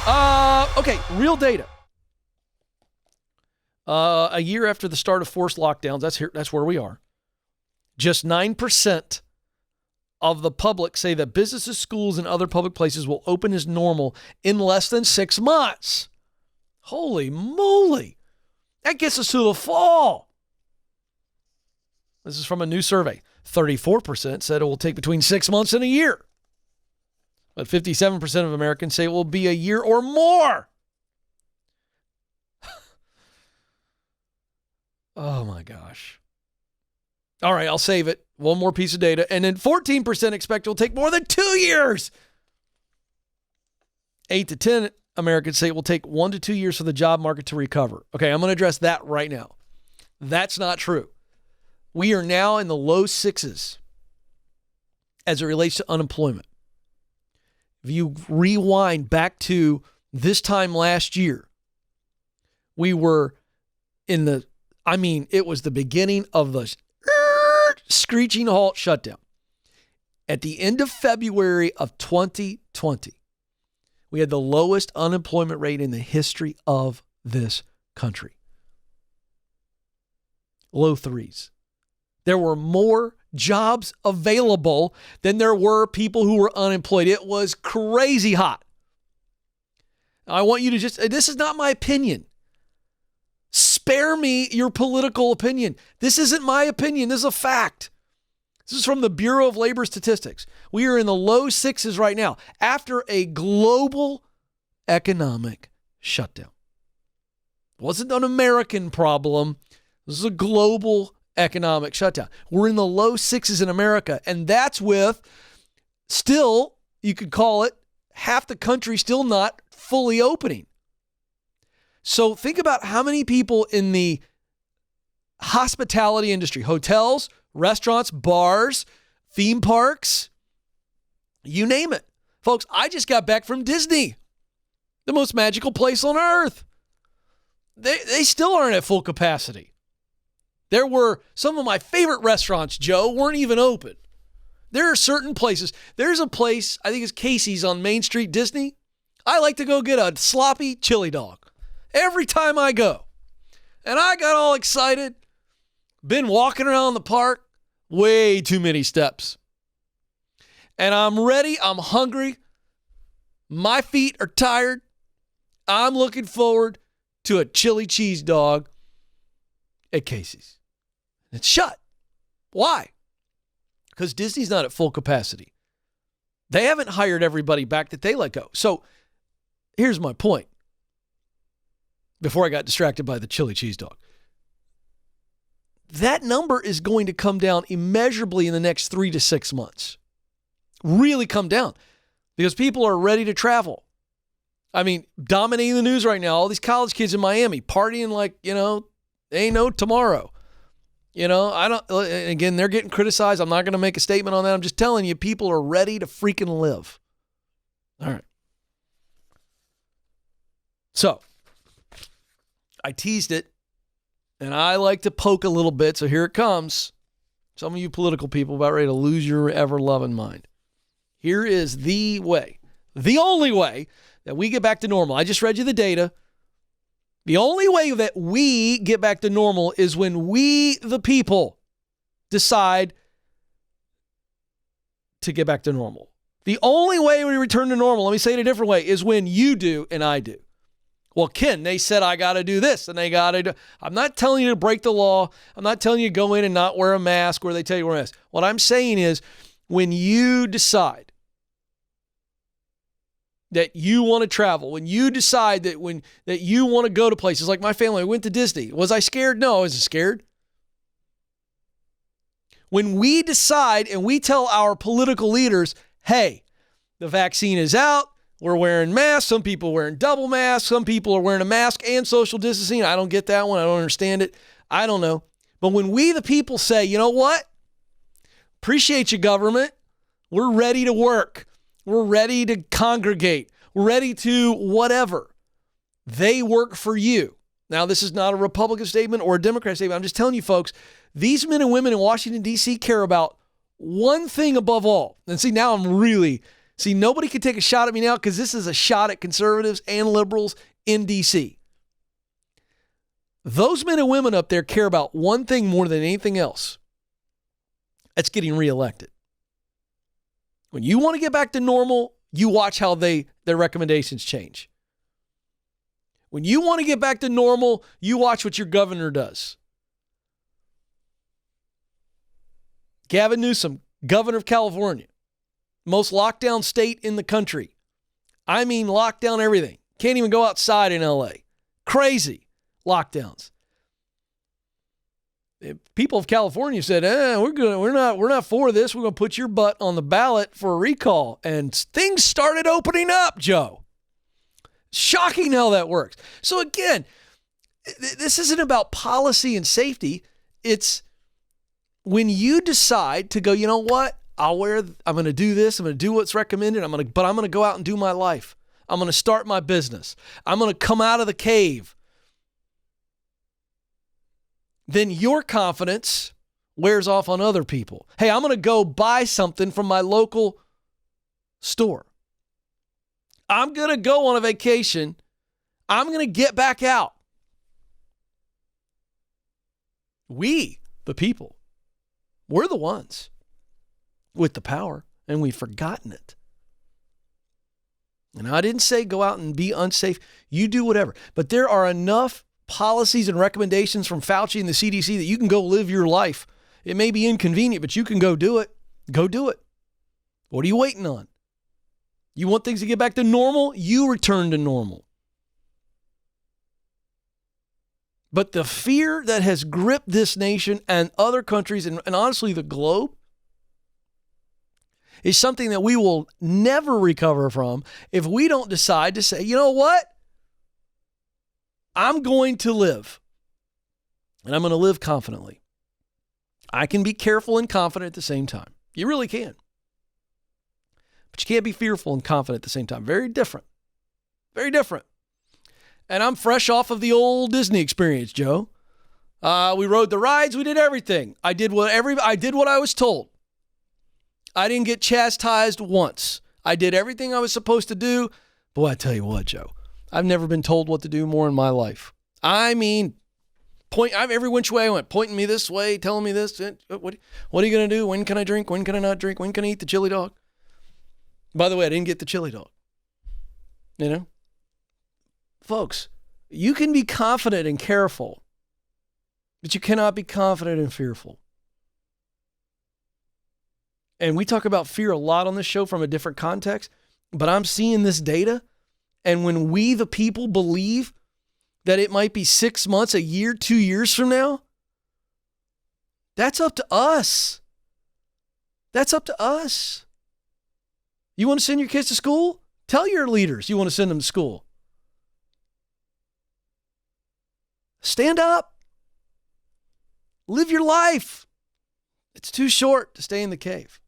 Okay, real data. A year after the start of forced lockdowns, that's where we are. Just 9% of the public say that businesses, schools, and other public places will open as normal in less than 6 months. Holy moly. That gets us to the fall. This is from a new survey. 34% said it will take between 6 months and a year. But 57% of Americans say it will be a year or more. Oh my gosh. All right, I'll save it. One more piece of data. And then 14% expect it will take more than 2 years. 8 to 10 Americans say it will take 1 to 2 years for the job market to recover. Okay, I'm going to address that right now. That's not true. We are now in the low sixes as it relates to unemployment. If you rewind back to this time last year, we were in the, it was the beginning of the screeching halt shutdown. At the end of February of 2020, we had the lowest unemployment rate in the history of this country. Low threes. There were more jobs available than there were people who were unemployed. It was crazy hot. I want you to this is not my opinion. Spare me your political opinion. This isn't my opinion. This is a fact. This is from the Bureau of Labor Statistics. We are in the low sixes right now after a global economic shutdown. It wasn't an American problem. This is a global economic shutdown. We're in the low sixes in America, and that's with still, you could call it, half the country still not fully opening. So think about how many people in the hospitality industry, hotels, restaurants, bars, theme parks, you name it. Folks, I just got back from Disney, the most magical place on earth. They still aren't at full capacity. There were some of my favorite restaurants, Joe, weren't even open. There are certain places. There's a place, I think it's Casey's on Main Street, Disney. I like to go get a sloppy chili dog every time I go. And I got all excited. Been walking around the park, way too many steps. And I'm ready. I'm hungry. My feet are tired. I'm looking forward to a chili cheese dog at Casey's. It's shut. Why? Because Disney's not at full capacity. They haven't hired everybody back that they let go. So here's my point. Before I got distracted by the chili cheese dog. That number is going to come down immeasurably in the next 3 to 6 months. Really come down. Because people are ready to travel. Dominating the news right now, all these college kids in Miami partying like, ain't no tomorrow. Again, they're getting criticized. I'm not going to make a statement on that. I'm just telling you, people are ready to freaking live. All right. So, I teased it, and I like to poke a little bit, so here it comes. Some of you political people about ready to lose your ever-loving mind. Here is the way, the only way that we get back to normal. I just read you the data. The only way that we get back to normal is when we, the people, decide to get back to normal. The only way we return to normal, let me say it a different way, is when you do and I do. Well, Ken, they said I got to do this and they got to do. I'm not telling you to break the law. I'm not telling you to go in and not wear a mask where they tell you to wear a mask. What I'm saying is when you decide that you want to travel, when you decide that you want to go to places like my family, I went to Disney. Was I scared? No, I wasn't scared. When we decide and we tell our political leaders, hey, the vaccine is out, we're wearing masks, some people are wearing double masks, some people are wearing a mask and social distancing. I don't get that one. I don't understand it. I don't know. But when we, the people, say, you know what? Appreciate you, government. We're ready to work. We're ready to congregate. We're ready to whatever. They work for you. Now, this is not a Republican statement or a Democrat statement. I'm just telling you, folks, these men and women in Washington, D.C. care about one thing above all. And see, now I'm really See, nobody can take a shot at me now because this is a shot at conservatives and liberals in D.C. Those men and women up there care about one thing more than anything else. That's getting reelected. When you want to get back to normal, you watch how their recommendations change. When you want to get back to normal, you watch what your governor does. Gavin Newsom, governor of California, most locked down state in the country. I mean, locked down everything. Can't even go outside in LA. Crazy lockdowns. People of California said, we're not for this. We're going to put your butt on the ballot for a recall. And things started opening up, Joe. Shocking how that works. So again, this isn't about policy and safety. It's when you decide to go, you know what? I'm going to do this. I'm going to do what's recommended. But I'm going to go out and do my life. I'm going to start my business. I'm going to come out of the cave. Then your confidence wears off on other people. Hey, I'm going to go buy something from my local store. I'm going to go on a vacation. I'm going to get back out. We, the people, we're the ones with the power, and we've forgotten it. And I didn't say go out and be unsafe. You do whatever. But there are enough policies and recommendations from Fauci and the CDC that you can go live your life. It may be inconvenient, but you can go do it. Go do it. What are you waiting on? You want things to get back to normal? You return to normal. But the fear that has gripped this nation and other countries and honestly the globe is something that we will never recover from if we don't decide to say, you know what? I'm going to live, and I'm going to live confidently. I can be careful and confident at the same time. You really can. But you can't be fearful and confident at the same time. Very different. Very different. And I'm fresh off of the old Disney experience, Joe. We rode the rides. We did everything. I did what I was told. I didn't get chastised once. I did everything I was supposed to do. Boy, I tell you what, Joe. I've never been told what to do more in my life. I mean, every which way I went, pointing me this way, telling me this. What are you going to do? When can I drink? When can I not drink? When can I eat the chili dog? By the way, I didn't get the chili dog. You know? Folks, you can be confident and careful, but you cannot be confident and fearful. And we talk about fear a lot on this show from a different context, but I'm seeing this data. And when we, the people, believe that it might be 6 months, a year, 2 years from now, that's up to us. That's up to us. You want to send your kids to school? Tell your leaders you want to send them to school. Stand up. Live your life. It's too short to stay in the cave.